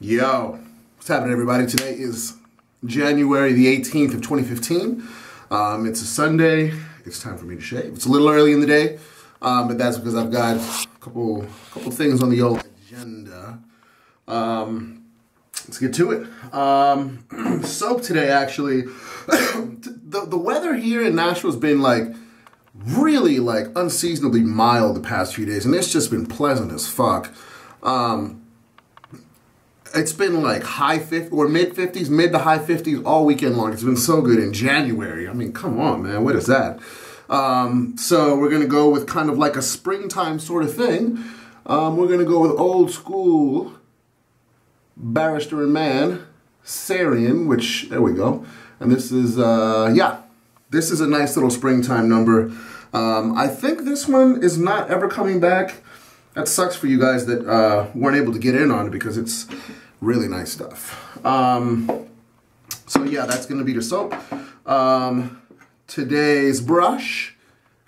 Yo, what's happening, everybody? Today is January the 18th of 2015. It's a Sunday. It's time for me to shave. It's a little early in the day, but that's because I've got a couple things on the old agenda. Let's get to it. Soap today, actually. The weather here in Nashville has been really unseasonably mild the past few days, and it's just been pleasant as fuck. It's been like high 50s or mid 50s, mid to high 50s all weekend long. It's been so good in January. I mean, come on, man. What is that? So we're going to go with kind of like a springtime sort of thing. We're going to go with old school Barrister and Man Sarian, which, there we go. And this is, this is a nice little springtime number. I think this one is not ever coming back. That sucks for you guys that weren't able to get in on it because it's really nice stuff. So yeah, that's going to be the soap. Today's brush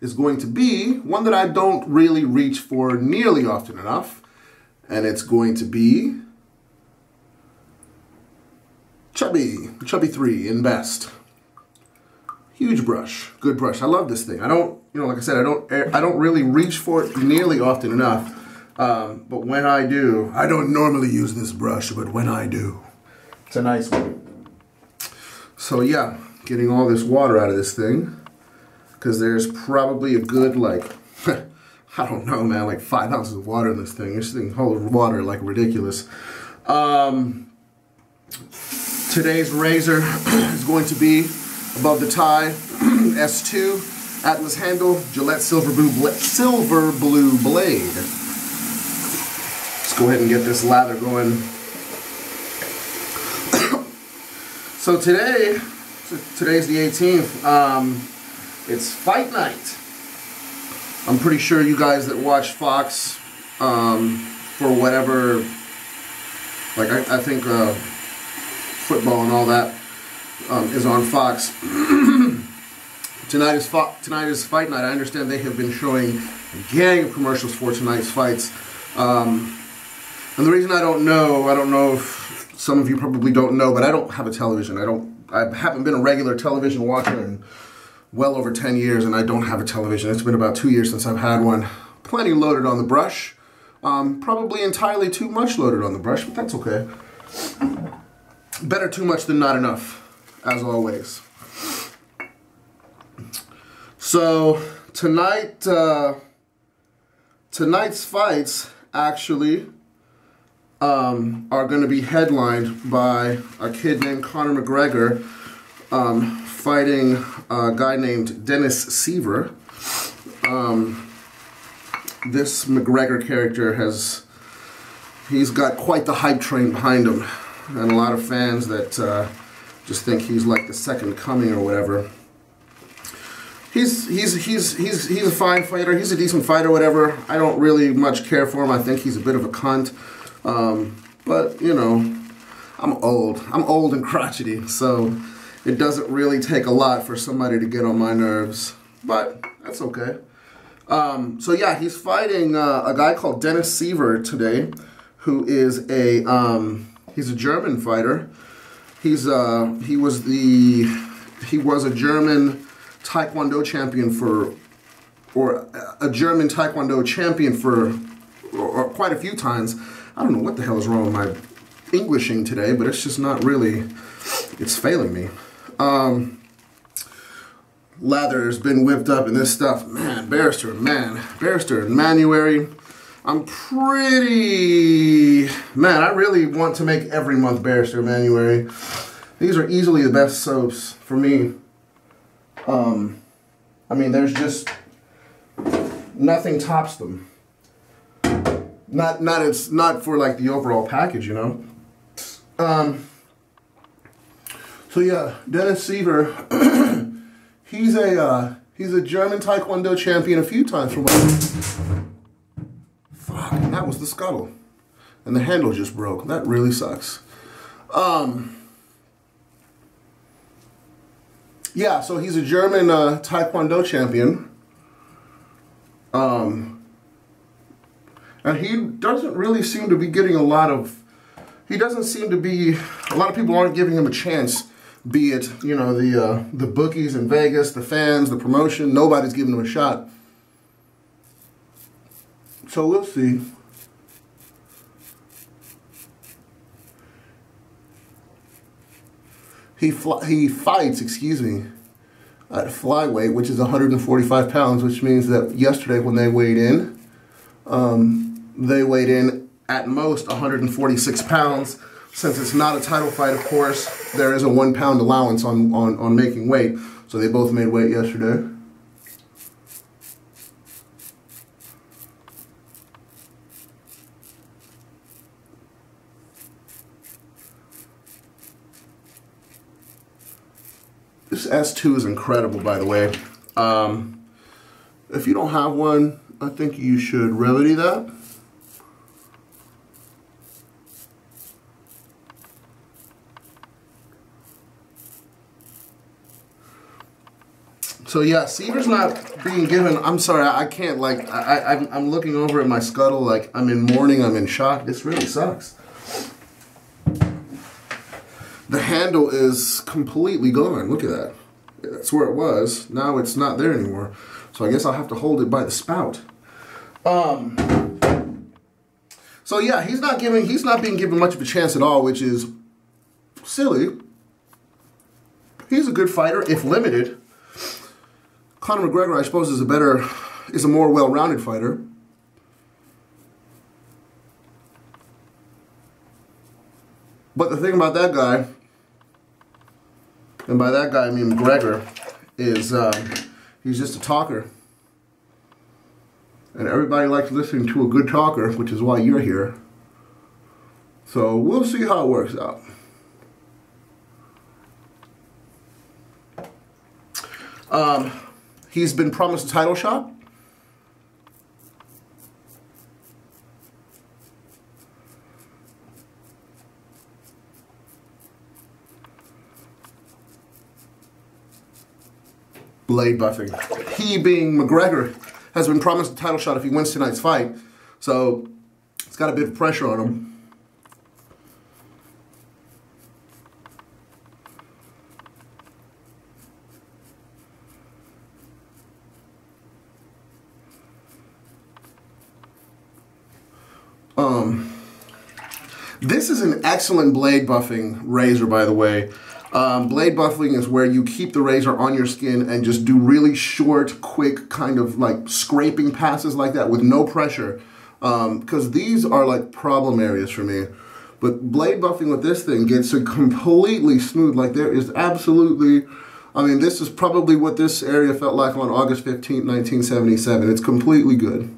is going to be one that I don't really reach for nearly often enough. And it's going to be Chubby 3 in Best. Huge brush, good brush. I love this thing. I don't, like I said, I don't really reach for it nearly often enough. But when I do, I don't normally use this brush, but when I do, it's a nice one. So yeah, getting all this water out of this thing, because there's probably a good, I don't know, man, like 5 ounces of water in this thing. This thing holds water like ridiculous. Today's razor is going to be above the tie, S2, Atlas handle, Gillette silver blue blade. Let's go ahead and get this lather going. So today's the 18th. It's fight night. I'm pretty sure you guys that watch Fox for whatever, I think football and all that is on Fox. Tonight is fight night. I understand they have been showing a gang of commercials for tonight's fights. And the reason I don't know if some of you probably don't know, but I don't have a television. I haven't been a regular television watcher in well over 10 years, and I don't have a television. It's been about 2 years since I've had one. Plenty loaded on the brush. Probably entirely too much loaded on the brush, but that's okay. Better too much than not enough, as always. So tonight's fights actually are going to be headlined by a kid named Conor McGregor fighting a guy named Dennis Seaver. This McGregor character he's got quite the hype train behind him, and a lot of fans that just think he's like the second coming or whatever. He's a fine fighter. He's a decent fighter, whatever. I don't really much care for him. I think he's a bit of a cunt. But I'm old and crotchety, so it doesn't really take a lot for somebody to get on my nerves. But that's okay. So yeah, he's fighting a guy called Dennis Seaver today, who is he's a German fighter. He was a German Taekwondo champion or a German Taekwondo champion for quite a few times. I don't know what the hell is wrong with my Englishing today, but it's just not really, it's failing me. Lather's been whipped up in this stuff. Man, Barrister and mannuary. I really want to make every month Barrister and mannuary. These are easily the best soaps for me. I mean, there's just nothing tops them. Not for like the overall package, So yeah, Dennis Seaver, he's a German Taekwondo champion a few times from fuck, that was the scuttle. And the handle just broke. That really sucks. Yeah, so he's a German Taekwondo champion. And he doesn't really seem to be getting a lot of he doesn't seem to be, a lot of people aren't giving him a chance, be it, you know, the bookies in Vegas, the fans, the promotion, nobody's giving him a shot. So we'll see. He fights, excuse me, at flyweight, which is 145 pounds, which means that yesterday when they weighed in at most 146 pounds. Since it's not a title fight, of course, there is a 1 pound allowance on making weight. So they both made weight yesterday. This S2 is incredible, by the way. If you don't have one, I think you should remedy that. So yeah, Seaver's not being given, I'm sorry, I can't, like, I'm looking over at my scuttle like I'm in mourning, I'm in shock. This really sucks. The handle is completely gone. Look at that. That's where it was. Now it's not there anymore. So I guess I'll have to hold it by the spout. So yeah, he's not being given much of a chance at all, which is silly. He's a good fighter, if limited. Conor McGregor, I suppose, is a more well-rounded fighter. But the thing about that guy, and by that guy I mean McGregor, is he's just a talker. And everybody likes listening to a good talker, which is why you're here. So we'll see how it works out. He's been promised a title shot. Blade buffing. He, being McGregor, has been promised a title shot if he wins tonight's fight. So it's got a bit of pressure on him. This is an excellent blade buffing razor, by the way. Blade buffing is where you keep the razor on your skin and just do really short, quick, kind of like scraping passes like that with no pressure. Because these are like problem areas for me. But blade buffing with this thing gets it completely smooth. Like there is absolutely, I mean, this is probably what this area felt like on August 15th, 1977. It's completely good.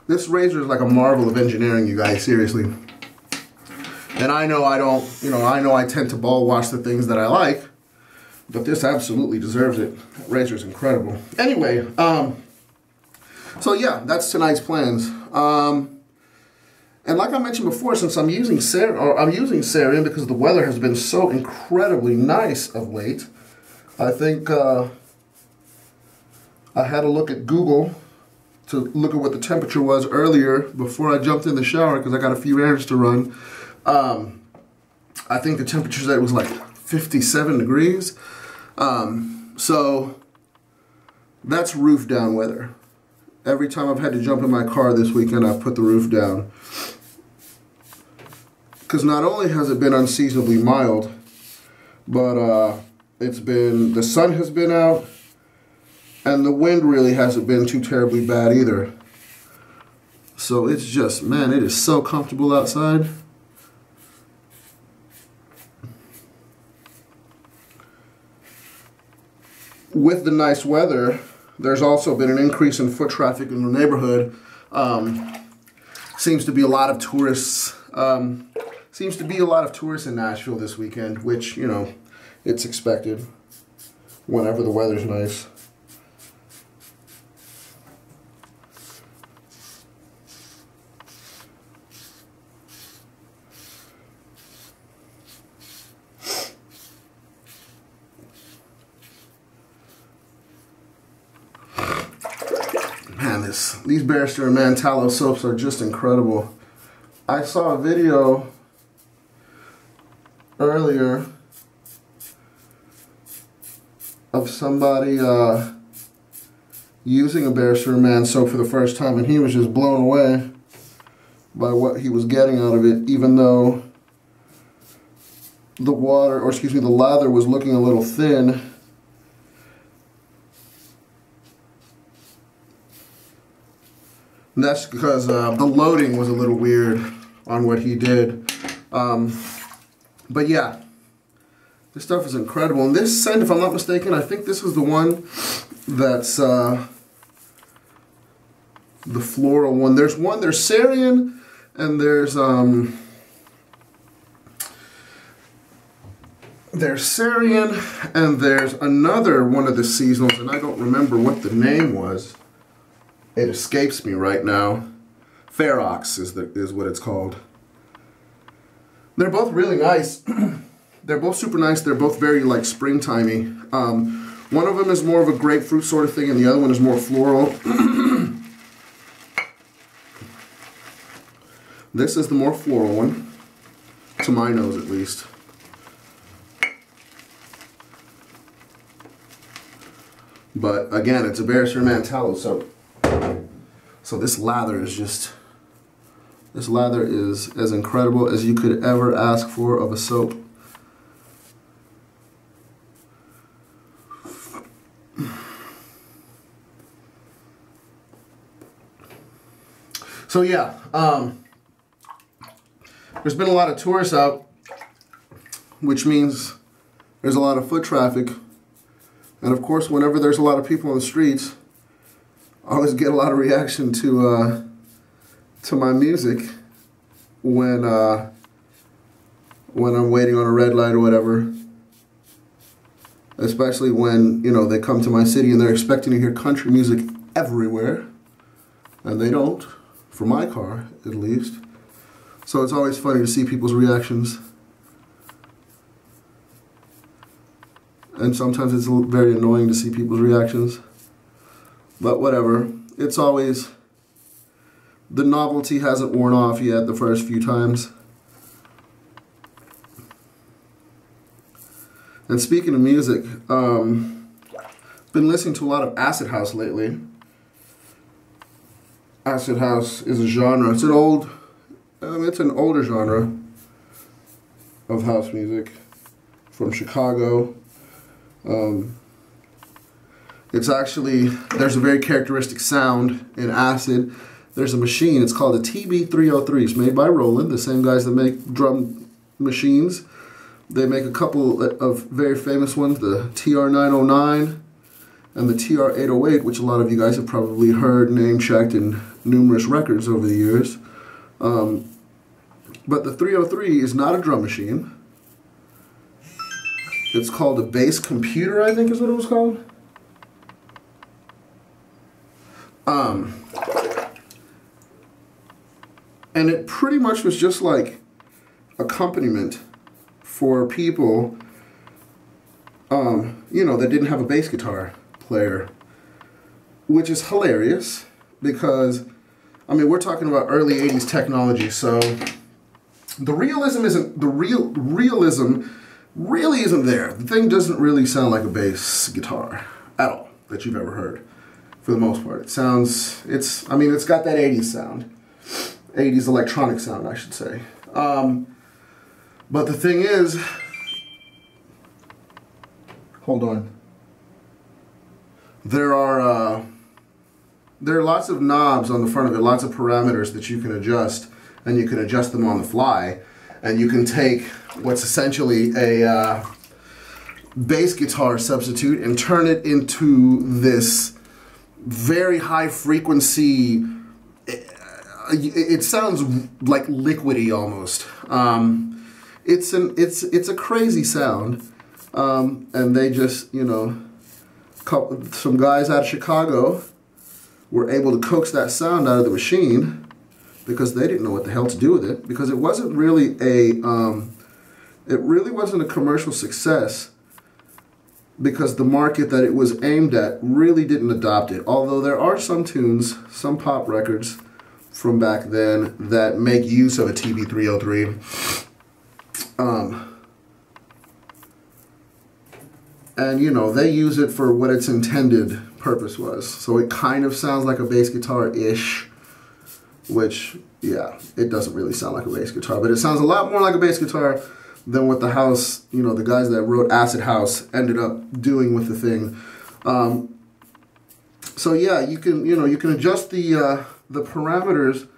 This razor is like a marvel of engineering, you guys, seriously. And I know I don't, I know I tend to ball wash the things that I like, but this absolutely deserves it. That razor is incredible. Anyway, so yeah, that's tonight's plans. And like I mentioned before, since I'm using Sarin because the weather has been so incredibly nice of late, I think I had a look at Google to look at what the temperature was earlier before I jumped in the shower because I got a few errands to run. I think the temperature that was like 57 degrees. So that's roof down weather. Every time I've had to jump in my car this weekend, I've put the roof down. Because not only has it been unseasonably mild, but the sun has been out, and the wind really hasn't been too terribly bad either. So it's just, man, it is so comfortable outside. With the nice weather, there's also been an increase in foot traffic in the neighborhood. Seems to be a lot of tourists. Seems to be a lot of tourists in Nashville this weekend, which, it's expected whenever the weather's nice. These Barrister and Man tallow soaps are just incredible. I saw a video earlier of somebody using a Barrister and Man soap for the first time, and he was just blown away by what he was getting out of it, even though the water, or excuse me, the lather was looking a little thin. And that's because the loading was a little weird on what he did. But yeah, this stuff is incredible. And this scent, if I'm not mistaken, I think this is the one that's the floral one. There's Sarian, and there's Sarian, and there's another one of the seasonals, and I don't remember what the name was. It escapes me right now. Ferox is what it's called. They're both really nice. They're both super nice. They're both very like springtimey. One of them is more of a grapefruit sort of thing, and the other one is more floral. This is the more floral one, to my nose at least. But again, it's a Barrister Man tallow soap. So this lather is as incredible as you could ever ask for of a soap. So yeah, there's been a lot of tourists out, which means there's a lot of foot traffic. And of course, whenever there's a lot of people on the streets, I always get a lot of reaction to my music when I'm waiting on a red light or whatever. Especially when, you know, they come to my city and they're expecting to hear country music everywhere, and they don't, for my car at least. So it's always funny to see people's reactions. And sometimes it's very annoying to see people's reactions. But whatever. It's always, the novelty hasn't worn off yet the first few times. And speaking of music, been listening to a lot of acid house lately. Acid house is a genre. It's an older genre of house music from Chicago. It's actually, there's a very characteristic sound in acid. There's a machine, it's called a TB303. It's made by Roland, the same guys that make drum machines. They make a couple of very famous ones, the TR909 and the TR808, which a lot of you guys have probably heard name-checked in numerous records over the years. But the 303 is not a drum machine. It's called a bass computer, I think is what it was called. And it pretty much was just like accompaniment for people, you know, that didn't have a bass guitar player, which is hilarious because, I mean, we're talking about early 80s technology, so the realism really isn't there. The thing doesn't really sound like a bass guitar at all that you've ever heard, for the most part. It's got that 80s sound. 80s electronic sound, I should say. But the thing is, hold on. There are lots of knobs on the front of it, lots of parameters that you can adjust, and you can adjust them on the fly. And you can take what's essentially a bass guitar substitute and turn it into this very high frequency, it sounds like liquidy almost. It's a crazy sound, and they just, you know, some guys out of Chicago were able to coax that sound out of the machine because they didn't know what the hell to do with it, because it wasn't really a commercial success because the market that it was aimed at really didn't adopt it. Although there are some tunes, some pop records from back then that make use of a TB-303. And you know, they use it for what its intended purpose was. So it kind of sounds like a bass guitar-ish, which, yeah, it doesn't really sound like a bass guitar, but it sounds a lot more like a bass guitar than what the house, you know, the guys that wrote Acid House ended up doing with the thing. So yeah, you can adjust the parameters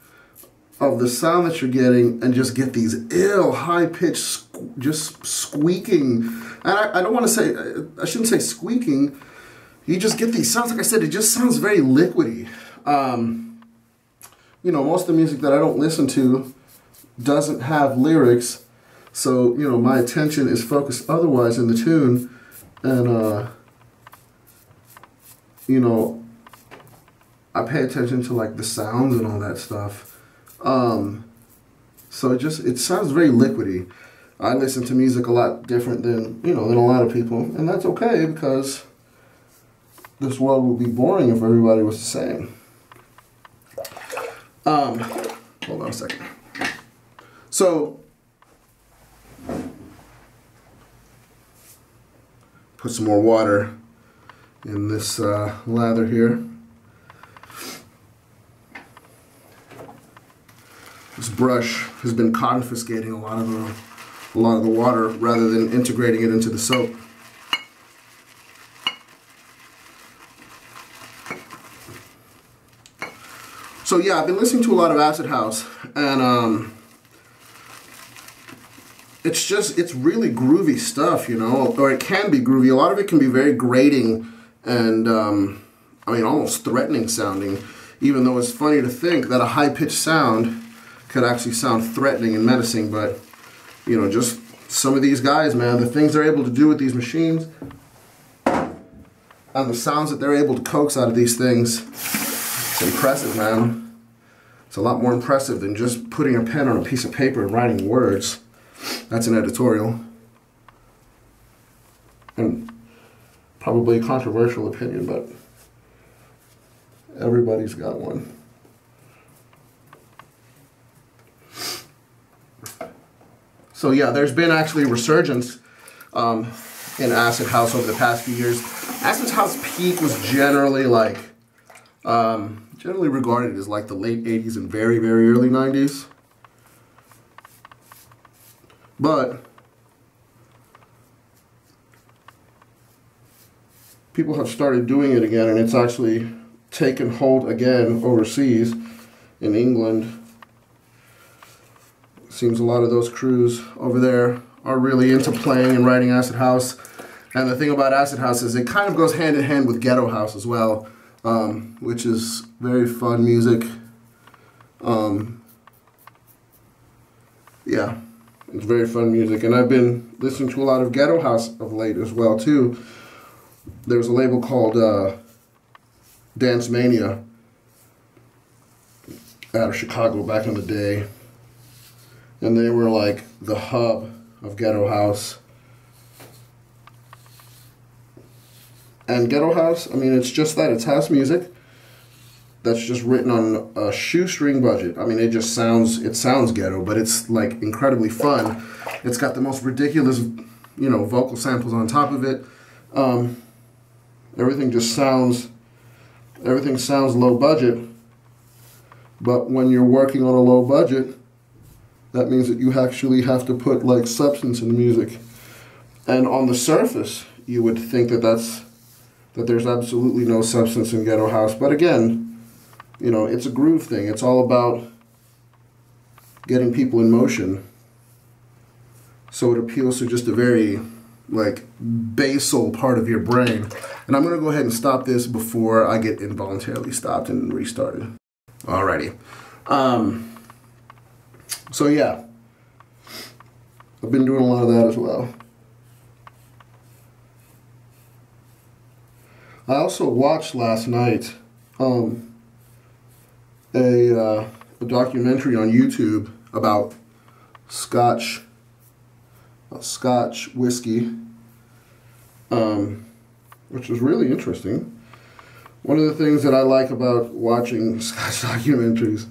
of the sound that you're getting and just get these ill high-pitched just squeaking. And I don't want to say, I shouldn't say squeaking. You just get these sounds, like I said, it just sounds very liquidy. You know, most of the music that I don't listen to doesn't have lyrics, so, you know, my attention is focused otherwise in the tune, and, you know, I pay attention to, like, the sounds and all that stuff. So it sounds very liquidy. I listen to music a lot different than, you know, than a lot of people, and that's okay, because this world would be boring if everybody was the same. Hold on a second. So, put some more water in this lather here. This brush has been confiscating a lot of the water rather than integrating it into the soap. So yeah, I've been listening to a lot of Acid House, and it's really groovy stuff, you know, or it can be groovy. A lot of it can be very grating and, I mean, almost threatening sounding, even though it's funny to think that a high-pitched sound could actually sound threatening and menacing. But, you know, just some of these guys, man, the things they're able to do with these machines and the sounds that they're able to coax out of these things, it's impressive, man. It's a lot more impressive than just putting a pen on a piece of paper and writing words. That's an editorial. And probably a controversial opinion, but everybody's got one. So yeah, there's been actually a resurgence in Acid House over the past few years. Acid House peak was generally like, generally regarded as like the late 80s and very, very early 90s. But people have started doing it again, and it's actually taken hold again overseas in England. Seems a lot of those crews over there are really into playing and writing Acid House. And the thing about Acid House is it kind of goes hand in hand with Ghetto House as well, which is very fun music. Yeah, it's very fun music. And I've been listening to a lot of Ghetto House of late as well, too. There was a label called Dance Mania out of Chicago back in the day. And they were like the hub of Ghetto House. And Ghetto House, I mean, it's just that. It's house music that's just written on a shoestring budget. I mean, it sounds ghetto, but it's like incredibly fun. It's got the most ridiculous, you know, vocal samples on top of it. Everything sounds low budget. But when you're working on a low budget, that means that you actually have to put like substance in the music. And on the surface, you would think that there's absolutely no substance in Ghetto House. But again, you know, it's a groove thing. It's all about getting people in motion. So it appeals to just a very like basal part of your brain. And I'm gonna go ahead and stop this before I get involuntarily stopped and restarted. Alrighty. So yeah, I've been doing a lot of that as well. I also watched last night a documentary on YouTube about Scotch whiskey. which is really interesting. One of the things that I like about watching Scotch documentaries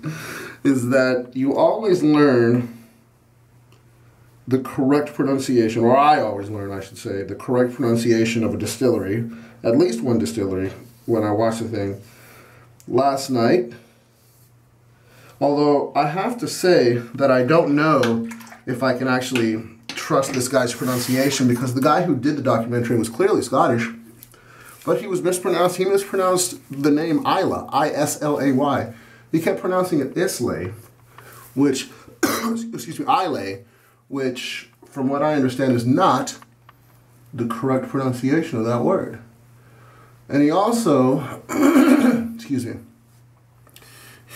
is that you always learn the correct pronunciation, or I always learn, I should say, the correct pronunciation of a distillery, at least one distillery, when I watch the thing. Last night, although I have to say that I don't know if I can actually trust this guy's pronunciation, because the guy who did the documentary was clearly Scottish, but he mispronounced the name Isla, I-S-L-A-Y. He kept pronouncing it Islay, which, excuse me, Islay, which, from what I understand, is not the correct pronunciation of that word. And he also, excuse me,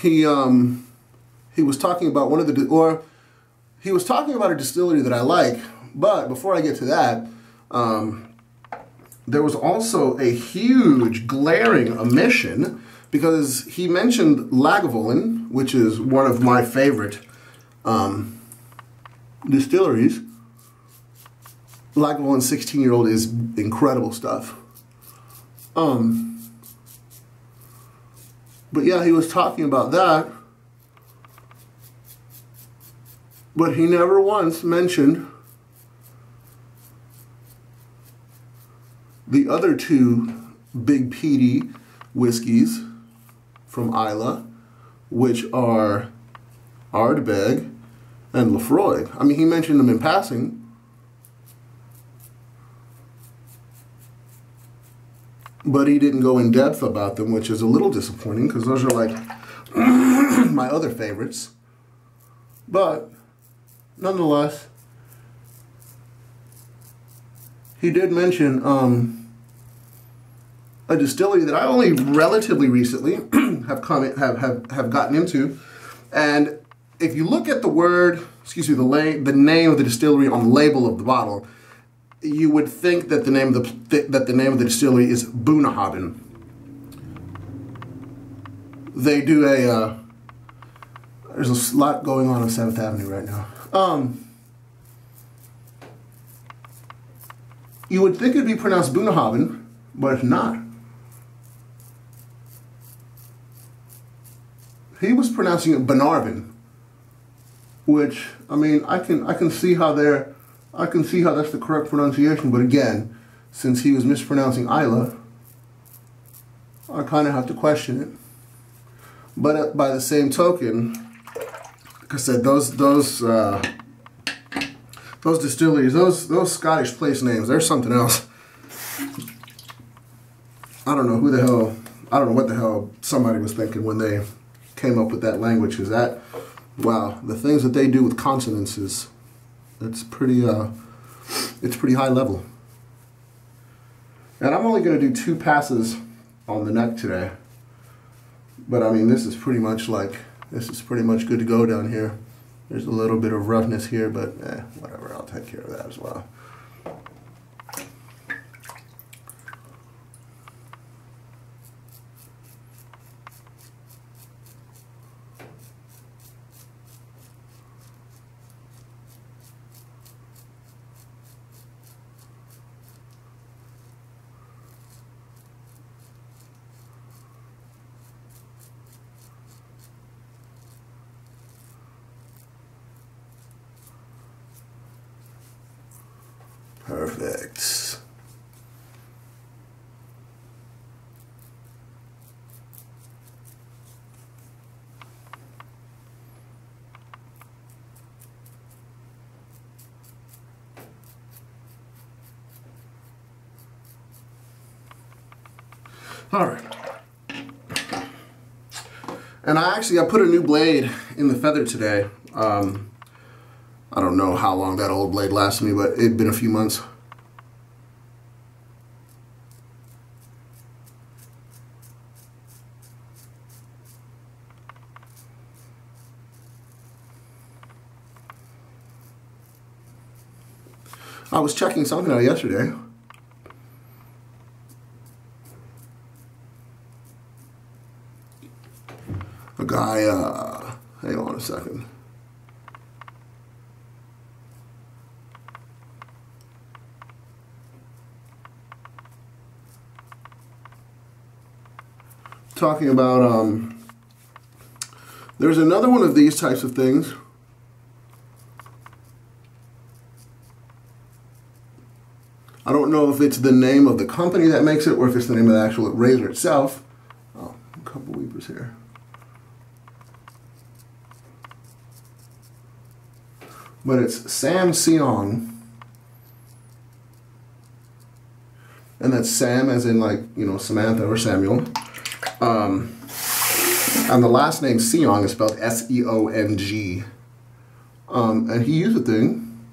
he was talking about he was talking about a distillery that I like, but before I get to that, there was also a huge glaring omission, because he mentioned Lagavulin, which is one of my favorite distilleries. Lagavulin 16-year-old is incredible stuff. But yeah, he was talking about that, but he never once mentioned the other two big peaty whiskeys from Islay, which are Ardbeg and Lefroy. I mean, he mentioned them in passing, but he didn't go in depth about them, which is a little disappointing, because those are like my other favorites. But nonetheless, he did mention a distillery that I only relatively recently have gotten into, and if you look at the word, excuse me, the name of the distillery on the label of the bottle, you would think that the name of the distillery is Bunnahabhain. They do there's a lot going on 7th Avenue right now. You would think it'd be pronounced Bunnahabhain, but it's not. He was pronouncing it Banarvin, which, I mean, I can see how that's the correct pronunciation, but again, since he was mispronouncing Isla, I kind of have to question it. But by the same token, like I said, those distilleries, those Scottish place names, they're something else. I don't know what the hell somebody was thinking when they came up with that language, because wow, the things that they do with consonants it's pretty high level. And I'm only going to do 2 passes on the neck today, but I mean, this is pretty much good to go down here. There's a little bit of roughness here, but whatever, I'll take care of that as well. Perfect. All right. And I put a new blade in the feather today. I don't know how long that old blade lasted me, but it'd been a few months. I was checking something out yesterday. A guy, hang on a second. talking about, there's another one of these types of things. I don't know if it's the name of the company that makes it or if it's the name of the actual razor itself. Oh, a couple weepers here. But it's Sam Seong. And that's Sam as in, like, you know, Samantha or Samuel. And the last name Seong is spelled S-E-O-N-G. And he used a thing.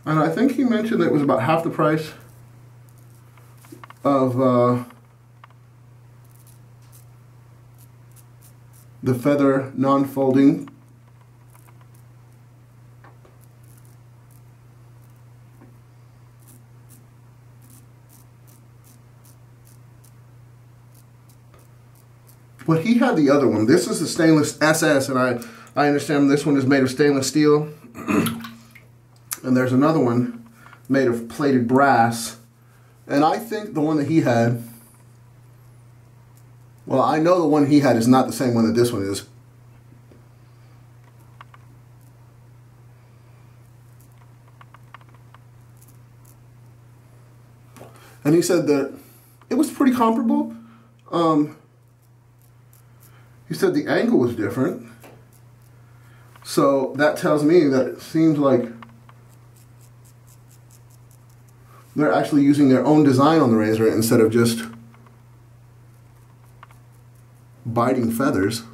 And I think he mentioned that it was about half the price of the feather non-folding. But he had the other one. This is the stainless SS, and I understand this one is made of stainless steel. And there's another one made of plated brass. And I think the one that he had, well, I know the one he had is not the same one that this one is. And he said that it was pretty comparable. He said the angle was different. So that tells me that it seems like they're actually using their own design on the razor instead of just biting feathers,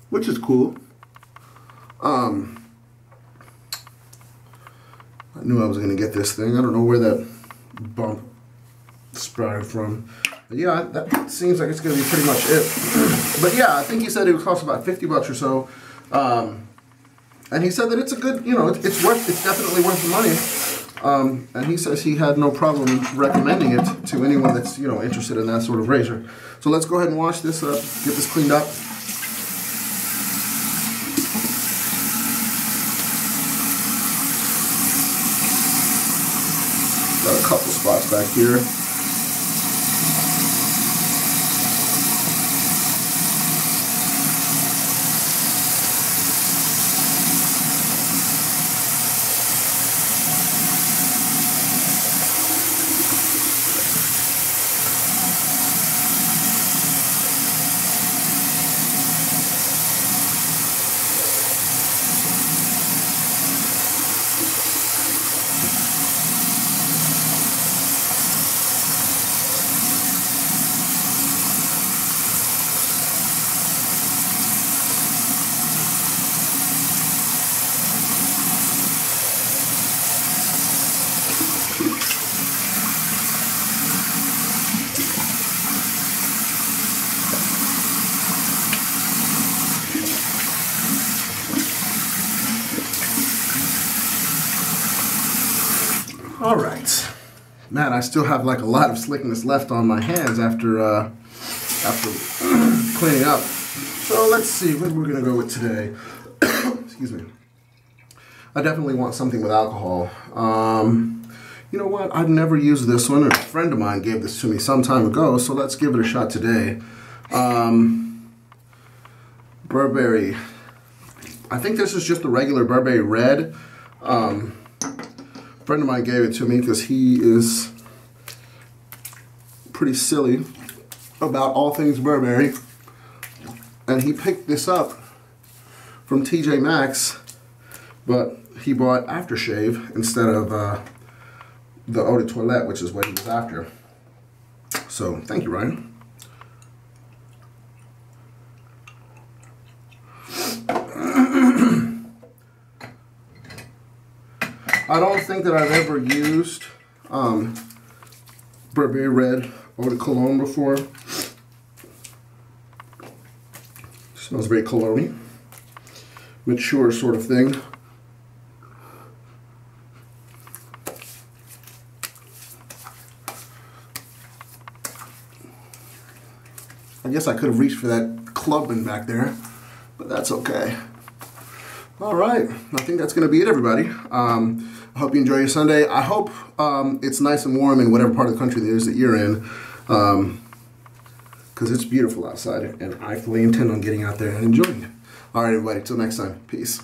which is cool. I knew I was going to get this thing. I don't know where that bump sprouted from. But yeah, that seems like it's going to be pretty much it. But yeah, I think he said it would cost about 50 bucks or so. And he said that it's a good, you know, it's definitely worth the money. And he says he had no problem recommending it to anyone that's, you know, interested in that sort of razor. So let's go ahead and wash this up, get this cleaned up. Got a couple spots back here. All right, man, I still have like a lot of slickness left on my hands after cleaning up. So let's see what we're gonna go with today. Excuse me. I definitely want something with alcohol. You know what? I've never used this one. A friend of mine gave this to me some time ago, so let's give it a shot today. Burberry. I think this is just the regular Burberry Red. A friend of mine gave it to me because he is pretty silly about all things Burberry. And he picked this up from TJ Maxx, but he bought aftershave instead of the eau de toilette, which is what he was after. So, thank you, Ryan. I don't think that I've ever used Burberry Red Eau de Cologne before. Smells very cologne-y. Mature sort of thing. I guess I could have reached for that clubman back there, but that's okay. All right, I think that's going to be it, everybody. I hope you enjoy your Sunday. I hope it's nice and warm in whatever part of the country it is that you're in, because it's beautiful outside, and I fully intend on getting out there and enjoying it. All right, everybody, till next time. Peace.